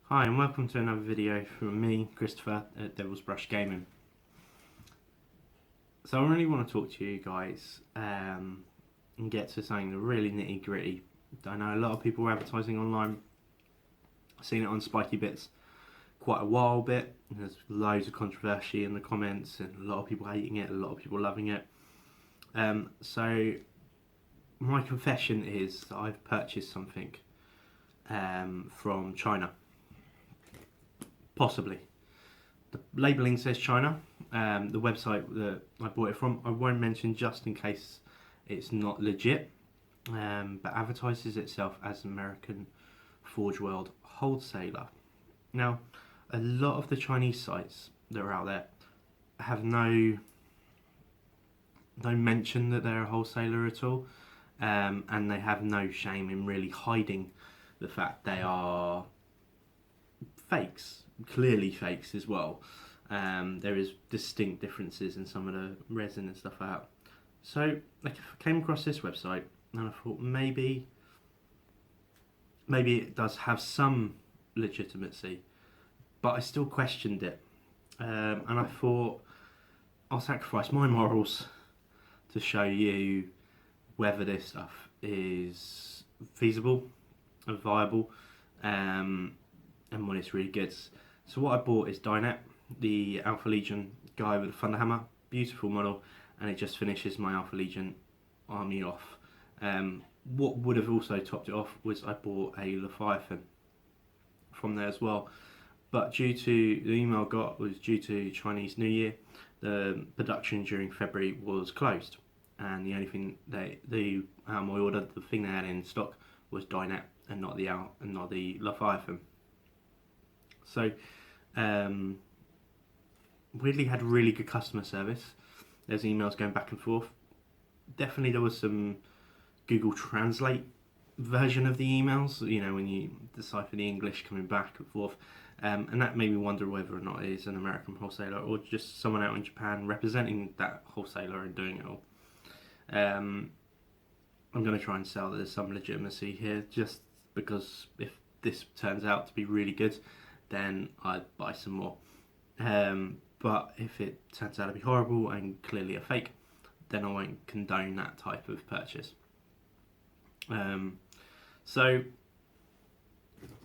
Hi and welcome to another video from me, Christopher, at Devil's Brush Gaming. So I really want to talk to you guys and get to something really nitty gritty. I know a lot of people are advertising online. I've seen it on Spiky Bits quite a while bit. There's loads of controversy in the comments and a lot of people hating it, a lot of people loving it. So my confession is that I've purchased something from China. Possibly. The labelling says China. The website that I bought it from, I won't mention just in case it's not legit, but advertises itself as American Forgewold wholesaler. Now, a lot of the Chinese sites that are out there have no mention that they're a wholesaler at all, and they have no shame in really hiding the fact they are fakes. Clearly fakes as well. There is distinct differences in some of the resin and stuff like that. So I came across this website and I thought maybe it does have some legitimacy, but I still questioned it. And I thought I'll sacrifice my morals to show you whether this stuff is feasible and viable, and when it's really good. So what I bought is Dynet, the Alpha Legion guy with the Thunder Hammer, beautiful model, and it just finishes my Alpha Legion army off. What would have also topped it off was I bought a Leviathan from there as well, but due to the email I got was due to Chinese New Year, the production during February was closed, and the only thing I ordered, the thing they had in stock was Dynet and not the Leviathan. So, weirdly had really good customer service. There's emails going back and forth. Definitely there was some Google Translate version of the emails, you know, when you decipher the English coming back and forth. And that made me wonder whether or not it is an American wholesaler or just someone out in Japan representing that wholesaler and doing it all. I'm going to try and sell that there's some legitimacy here, just because if this turns out to be really good, then I'd buy some more. But if it turns out to be horrible and clearly a fake, then I won't condone that type of purchase. So,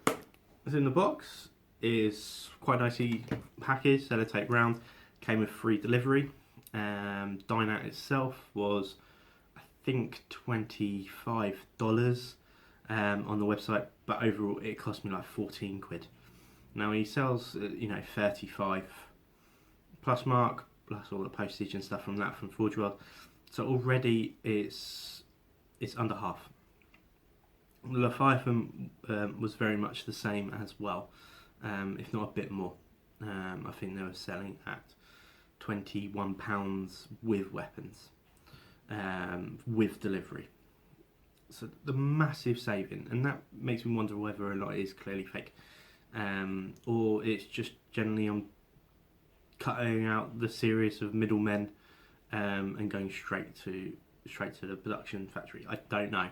what's in the box is quite nicely packaged, sellotape round, came with free delivery. Dynet itself was, I think, $25 on the website, but overall it cost me like 14 quid. Now he sells, 35 plus mark, plus all the postage and stuff from Forgewold. So already it's under half. The Leviathan was very much the same as well, if not a bit more. I think they were selling at £21 with weapons, with delivery. So the massive saving, and that makes me wonder whether or not it is clearly fake. Or it's just generally on cutting out the series of middlemen and going straight to the production factory. I don't know.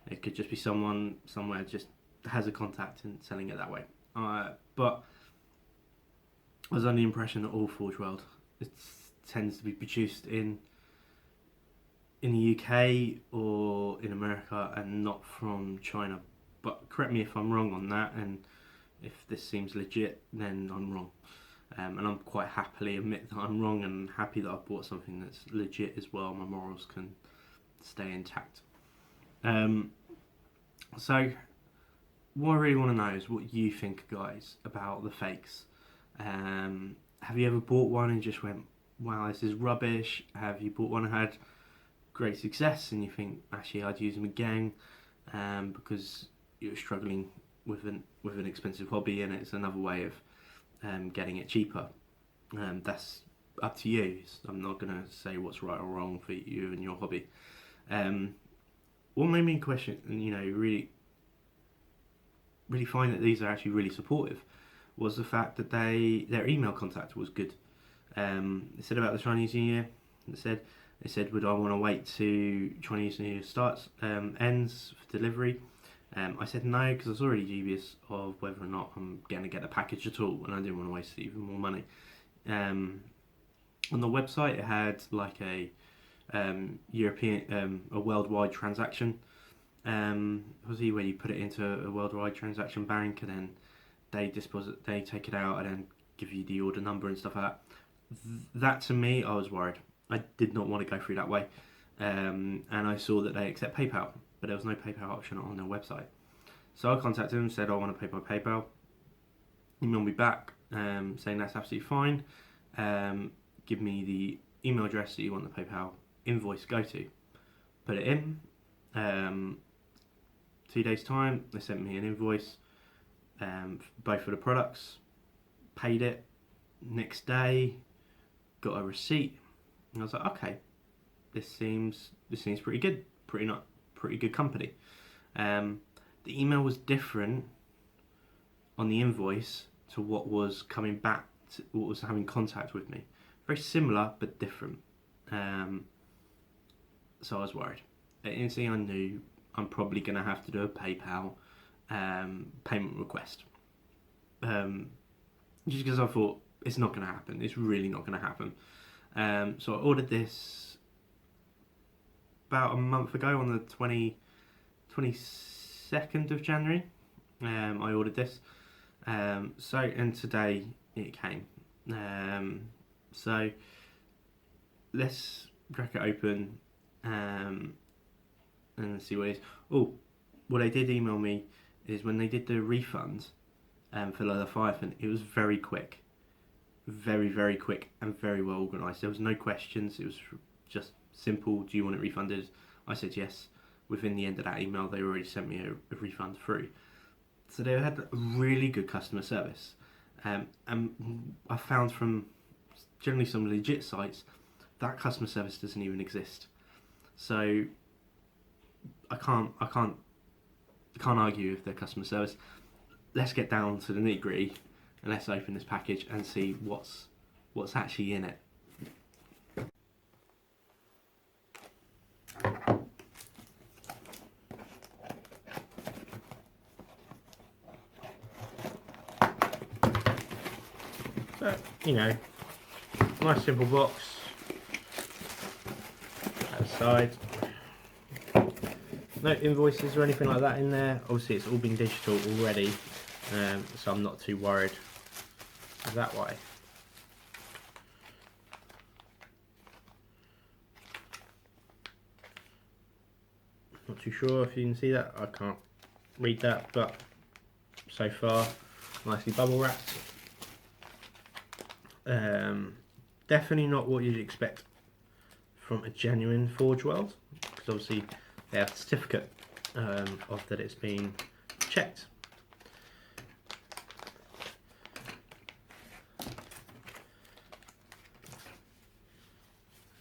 It could just be someone somewhere just has a contact and selling it that way. But I was under the impression that all Forgeworld tends to be produced in the UK or in America and not from China. But correct me if I'm wrong on that, and if this seems legit, then I'm wrong. And I'm quite happily admit that I'm wrong and happy that I've bought something that's legit as well. My morals can stay intact. So, what I really want to know is what you think, guys, about the fakes. Have you ever bought one and just went, wow, this is rubbish? Have you bought one and had great success and you think, actually, I'd use them again because you're struggling with an expensive hobby and it's another way of getting it cheaper? That's up to you. I'm not going to say what's right or wrong for you and your hobby. What made me question, really find that these are actually really supportive, was the fact that their email contact was good. They said about the Chinese New Year. They said, would I want to wait to Chinese New Year starts, ends for delivery? I said no because I was already dubious of whether or not I'm going to get a package at all, and I didn't want to waste even more money. On the website, it had like a European, a worldwide transaction. Obviously, where you put it into a worldwide transaction bank, and then they take it out, and then give you the order number and stuff like that. That to me, I was worried. I did not want to go through that way, and I saw that they accept PayPal, but there was no PayPal option on their website. So I contacted them, said I want to pay by PayPal. Emailed me back saying that's absolutely fine. Give me the email address that you want the PayPal invoice to go to. Put it in. 2 days time, they sent me an invoice, both of the products. Paid it. Next day, got a receipt, and I was like, okay, this seems pretty good, pretty good company. The email was different on the invoice to what was coming back, to what was having contact with me. Very similar but different. So I was worried. Instantly, I knew I'm probably going to have to do a PayPal payment request. Just because I thought it's not going to happen. It's really not going to happen. So I ordered this about a month ago on the 22nd of January. I ordered this. And today it came. So let's crack it open and see what it is. Oh, what they did email me is when they did the refund for the Leviathan, it was very quick. Very, very quick and very well organised. There was no questions. It was just simple. Do you want it refunded? I said yes. Within the end of that email, they already sent me a refund through. So they had really good customer service. And I found from generally some legit sites that customer service doesn't even exist. So I can't argue with their customer service. Let's get down to the nitty gritty and let's open this package and see what's actually in it. So, nice simple box. Outside. No invoices or anything like that in there. Obviously it's all been digital already, so I'm not too worried that way. Not too sure if you can see that. I can't read that, but so far nicely bubble wrapped. Definitely not what you'd expect from a genuine Forgewold, because obviously they have a certificate of that it's been checked.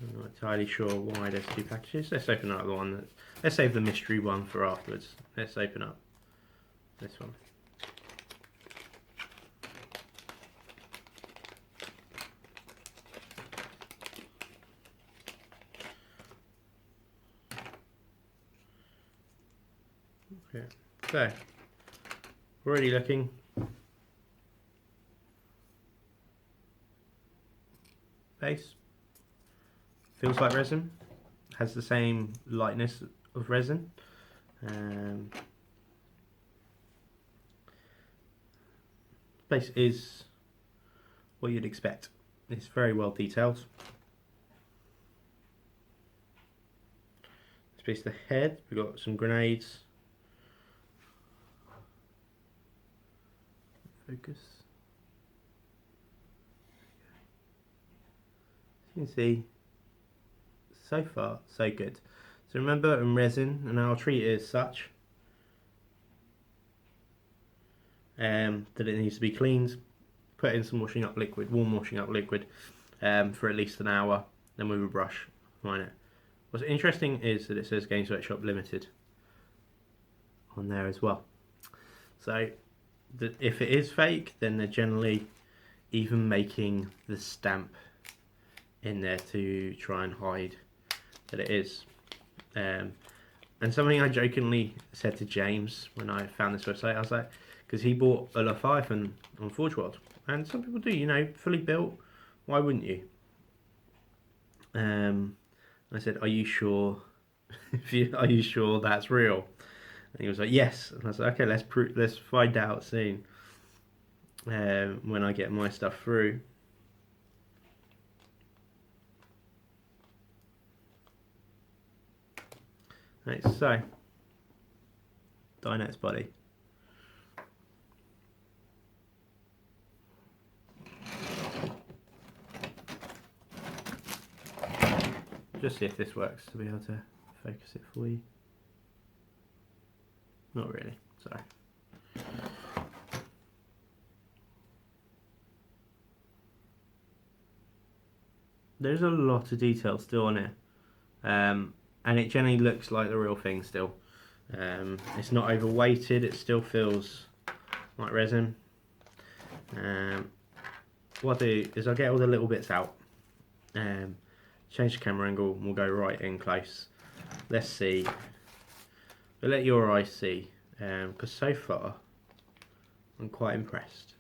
I'm not entirely sure why there's two packages. Let's open up the one. Let's save the mystery one for afterwards. Let's open up this one. Okay, so already looking. Base feels like resin, has the same lightness of resin. Base is what you'd expect. It's very well detailed. This piece of the head, we've got some grenades. Focus. As you can see, so far so good. So remember, in resin, and I'll treat it as such, that it needs to be cleaned, put in some washing up liquid, warm washing up liquid, for at least an hour, then with a brush line it. What's interesting is that it says Games Workshop Limited on there as well. So if it is fake, then they're generally even making the stamp in there to try and hide that it is. And And something I jokingly said to James when I found this website, I was like, because he bought a Leviathan on Forgewold, and some people do, you know, fully built. Why wouldn't you? I said, "Are you sure? Are you sure that's real?" And he was like, "Yes." And I was like, "Okay, let's find out soon." When I get my stuff through. Right, so Dinet's body. Just see if this works to be able to focus it for you. Not really, sorry. There's a lot of detail still on it, and it generally looks like the real thing still. It's not overweighted, it still feels like resin. What I do is I get all the little bits out, change the camera angle, and we'll go right in close. Let's see, but let your eyes see, because so far I'm quite impressed.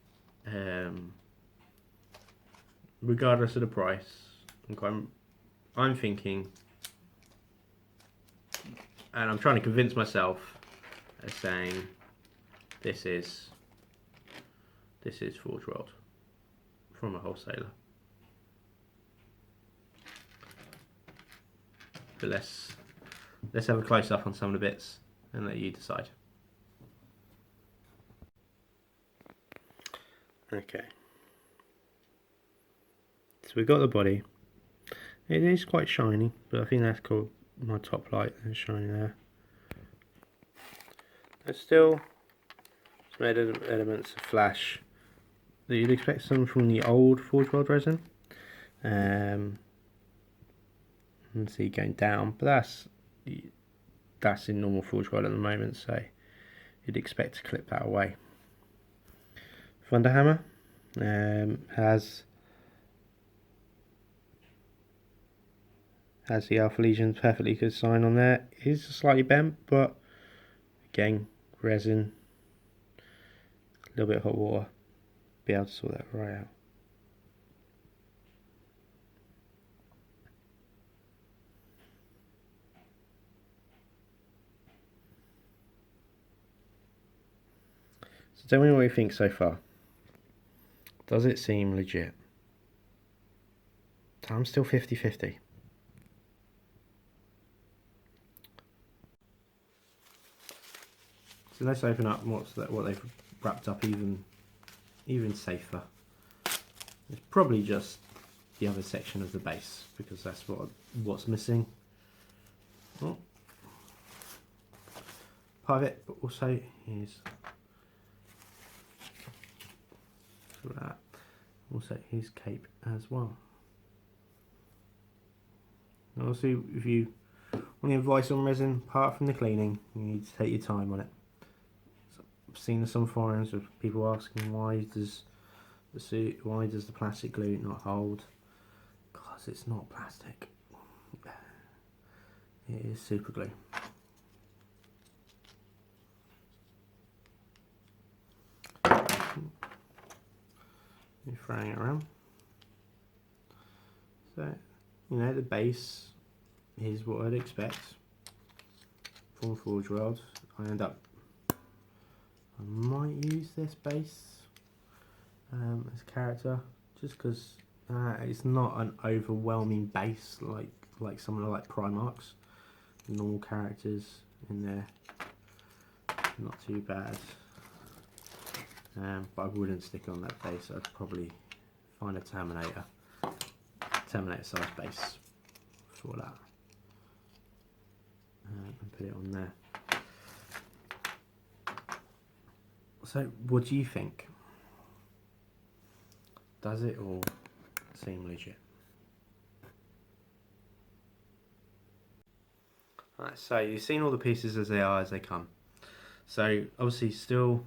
Regardless of the price, I'm thinking, and I'm trying to convince myself as saying this is Forgewold from a wholesaler. But let's have a close up on some of the bits and let you decide. Okay. So we've got the body. It is quite shiny, but I think that's called my top light that's shiny there. There's still some elements of flash that you'd expect some from the old Forgewold resin. And see going down, but that's in normal Forgewold at the moment, so you'd expect to clip that away. Thunderhammer has the Alpharius perfectly good sign on there. It is slightly bent, but again, resin, a little bit of hot water, be able to sort that right out. So tell me what you think so far. Does it seem legit? I'm still 50-50. So let's open up what they've wrapped up even safer. It's probably just the other section of the base, because that's what's missing. Oh. Part of it, but also here's that. Also his cape as well. And also, if you want any advice on resin, apart from the cleaning, you need to take your time on it. So I've seen some forums of people asking why does the plastic glue not hold? Because it's not plastic. It is super glue. You're throwing it around. So, you know, the base is what I'd expect from Forgewold. I might use this base as a character, just because it's not an overwhelming base like some of the Primarchs. Normal characters in there, not too bad. But I wouldn't stick on that base. I'd probably find a Terminator size base for that, and put it on there. So what do you think? Does it all seem legit? Right, so you've seen all the pieces as they are, as they come. So obviously still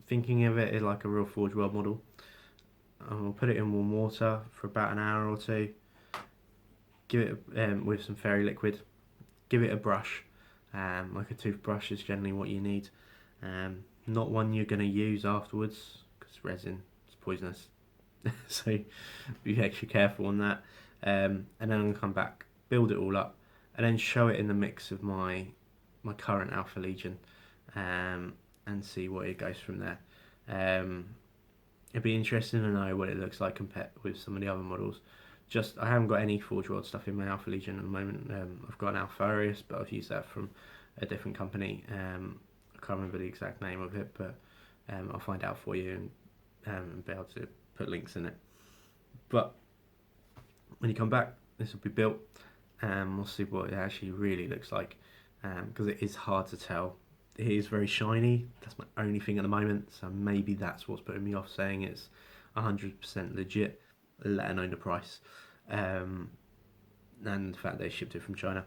thinking of it like a real Forgeworld model. We'll put it in warm water for about an hour or two. Give it with some fairy liquid. Give it a brush, Like a toothbrush is generally what you need. Not one you're going to use afterwards, because resin is poisonous. So be extra careful on that. And then I'm going to come back, build it all up, and then show it in the mix of my current Alpha Legion, and see what it goes from there. It'd be interesting to know what it looks like compared with some of the other models. I haven't got any Forgewold stuff in my Alpha Legion at the moment. I've got an Alpharius, but I've used that from a different company. I can't remember the exact name of it, but I'll find out for you and be able to put links in it. But when you come back, this will be built, and we'll see what it actually really looks like, because it is hard to tell. It is very shiny. That's my only thing at the moment, so maybe that's what's putting me off saying it's 100% legit, let alone the price, and the fact they shipped it from China,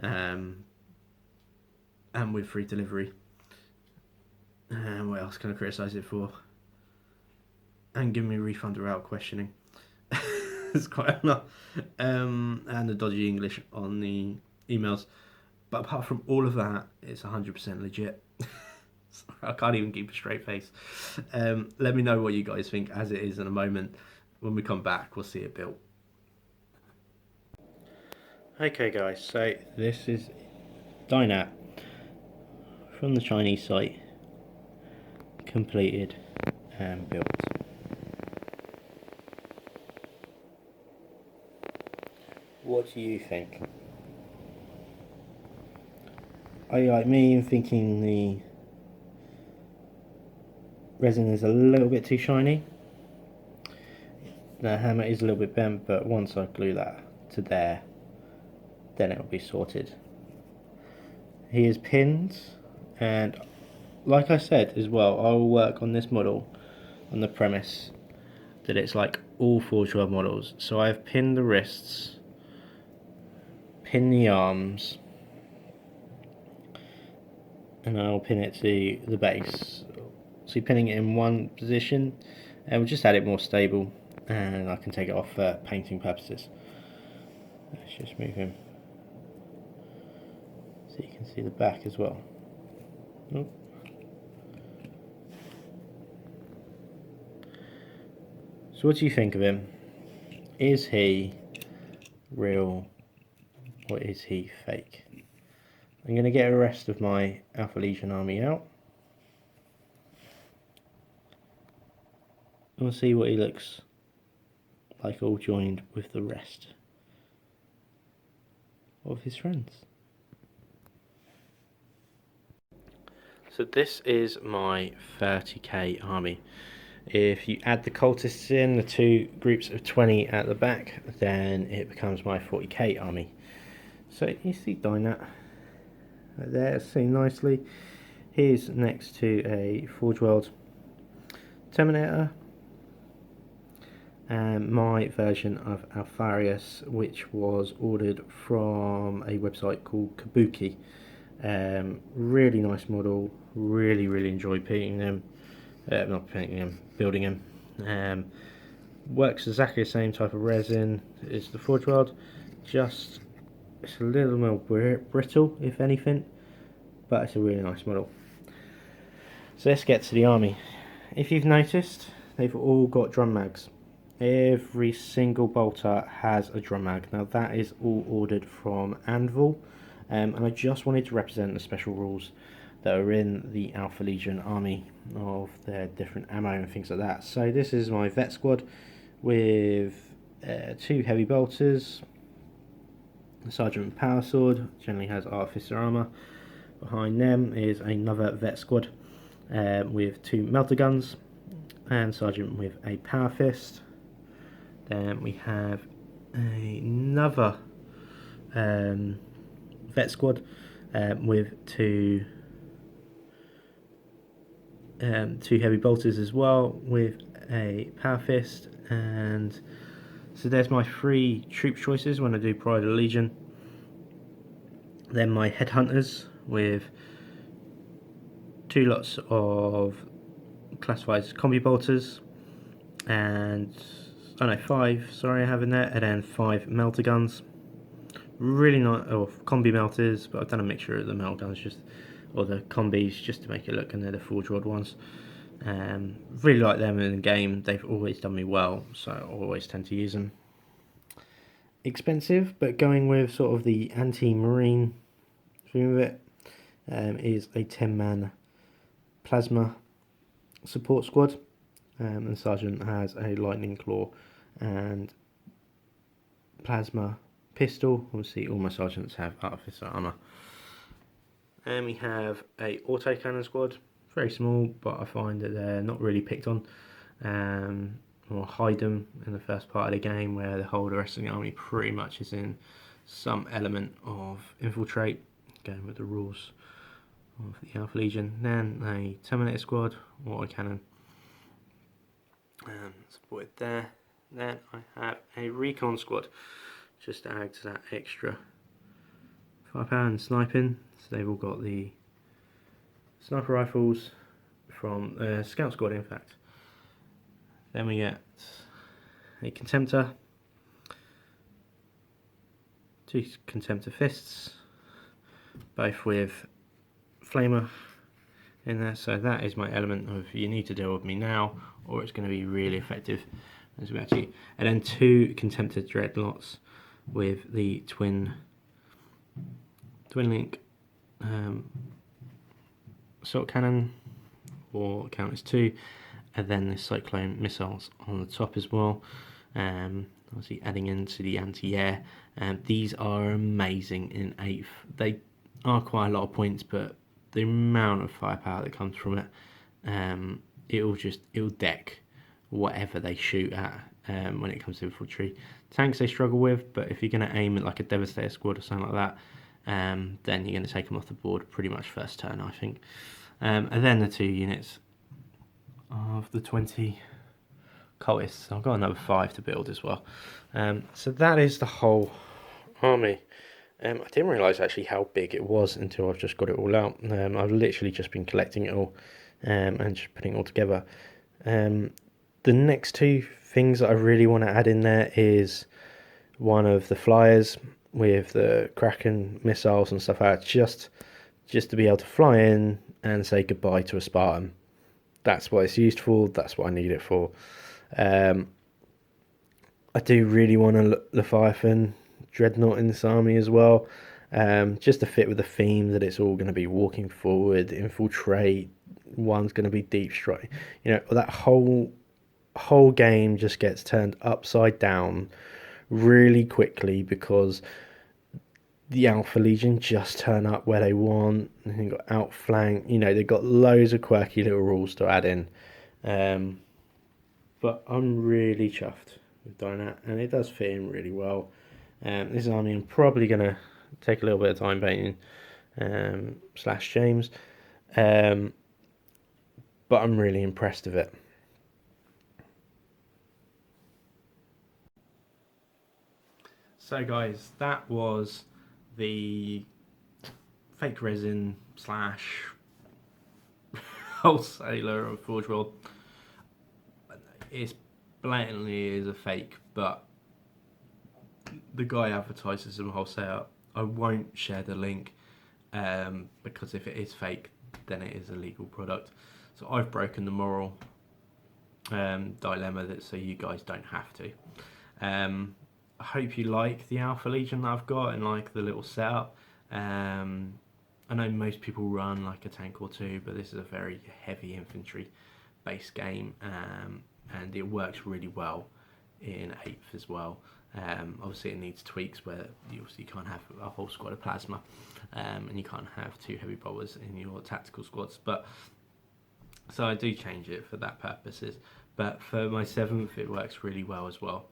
and with free delivery. What else can I criticise it for? And give me a refund without questioning. It's quite a lot. And the dodgy English on the emails. But apart from all of that, it's 100% legit. I can't even keep a straight face. Let me know what you guys think as it is in a moment. When we come back, we'll see it built. Okay guys, so this is Dynat from the Chinese site, completed and built. What do you think? Are you like me and thinking the resin is a little bit too shiny? The hammer is a little bit bent, but once I glue that to there, then it will be sorted. Here's pins, and like I said as well, I will work on this model on the premise that it's like all Forgewold models. So I've pinned the wrists, pin the arms, and I'll pin it to the base. So you're pinning it in one position, and we'll just add it more stable, and I can take it off for painting purposes. Let's just move him so you can see the back as well. Oh. So what do you think of him? Is he real or is he fake? I'm going to get the rest of my Alpha Legion army out. And we'll see what he looks like all joined with the rest of his friends. So this is my 30k army. If you add the cultists in, the two groups of 20 at the back, then it becomes my 40k army. So you see Dynat right there, seen nicely. Here's next to a Forgewold Terminator, and my version of Alpharius, which was ordered from a website called Kabuki. Really nice model, really enjoyed painting them. Not painting them, building them. Works exactly the same type of resin as the Forgewold, just it's a little more brittle if anything, but it's a really nice model. So let's get to the army. If you've noticed, they've all got drum mags. Every single bolter has a drum mag. Now that is all ordered from Anvil, and I just wanted to represent the special rules that are in the Alpha Legion army of their different ammo and things like that. So this is my vet squad with 2 heavy bolters, the Sergeant with Power Sword, generally has Artificer armour. Behind them is another vet squad with 2 melter guns and Sergeant with a Power Fist. Then we have another vet squad with 2 heavy bolters as well with a Power Fist. And so there's my 3 troop choices when I do Pride of the Legion. Then my headhunters with 2 lots of classified combi bolters, and 5, sorry, I have in there, and then 5 melter guns Really nice, or combi melters, but I've done a mixture of the meltdowns just, or the combis just to make it look, and they're the Forgewold ones. Really like them in the game. They've always done me well, so I always tend to use them. Expensive, but going with sort of the anti-marine theme of it, is a 10-man plasma support squad. And the sergeant has a lightning claw and plasma pistol. Obviously all my sergeants have artificer armour. And we have a autocannon squad, very small, but I find that they're not really picked on. Or hide them in the first part of the game, where the whole rest of the army pretty much is in some element of infiltrate, going with the rules of the Alpha Legion. Then a Terminator squad, autocannon, supported there. Then I have a recon squad, just to add to that extra firepower and sniping. So they've all got the sniper rifles from the scout squad, in fact. Then we get a Contemptor, 2 Contemptor fists, both with Flamer in there. So that is my element of you need to deal with me now, or it's going to be really effective. As we actually, and then 2 Contemptor dreadnoughts with the twin link assault cannon, or count as 2. And then the cyclone missiles on the top as well. Obviously adding into the anti-air. These are amazing in 8th. They are quite a lot of points, but the amount of firepower that comes from it, it'll deck whatever they shoot at when it comes to infantry. Tanks they struggle with, but if you're going to aim at like a Devastator squad or something like that, then you're going to take them off the board pretty much first turn, I think. And then the 2 units of the 20 cultists. I've got another 5 to build as well. So that is the whole army. I didn't realise actually how big it was until I've just got it all out. I've literally just been collecting it all and just putting it all together. The next 2 things that I really want to add in there is one of the flyers with the Kraken missiles and stuff out, just to be able to fly in and say goodbye to a Spartan. That's what it's used for. That's what I need it for. I do really want a Leviathan dreadnought in this army as well, just to fit with the theme that it's all going to be walking forward, infiltrate. One's going to be deep strike. You know, that whole game just gets turned upside down really quickly because the Alpha Legion just turn up where they want, and they've got outflank. You know, they've got loads of quirky little rules to add in. But I'm really chuffed with doing that, and it does fit in really well. This army I'm probably going to take a little bit of time painting, / James. But I'm really impressed with it. So guys, that was the fake resin / wholesaler of Forgewold. It's blatantly is a fake, but the guy advertises as a wholesaler. I won't share the link because if it is fake, then it is a legal product. So I've broken the moral dilemma that so you guys don't have to. I hope you like the Alpha Legion that I've got and like the little setup. I know most people run like a tank or 2, but this is a very heavy infantry based game, and it works really well in 8th as well. Obviously it needs tweaks where you can't have a whole squad of plasma, and you can't have 2 heavy bowlers in your tactical squads, but so I do change it for that purposes. But for my 7th it works really well as well.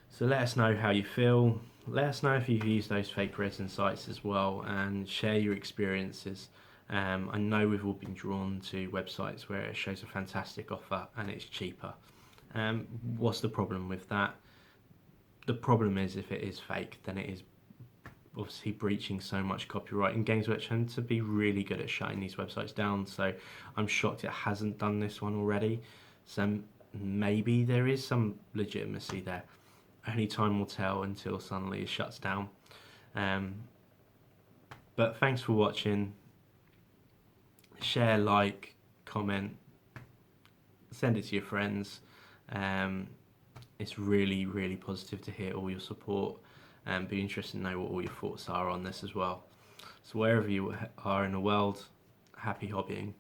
So let us know how you feel. Let us know if you've used those fake resin sites as well, and share your experiences. I know we've all been drawn to websites where it shows a fantastic offer and it's cheaper. What's the problem with that? The problem is if it is fake, then it is obviously breaching so much copyright, and Games Workshop tend to be really good at shutting these websites down, so I'm shocked it hasn't done this one already. So maybe there is some legitimacy there. Only time will tell until suddenly it shuts down. But thanks for watching. Share, like, comment, send it to your friends. It's really, really positive to hear all your support, and be interested to know what all your thoughts are on this as well. So wherever you are in the world, happy hobbying.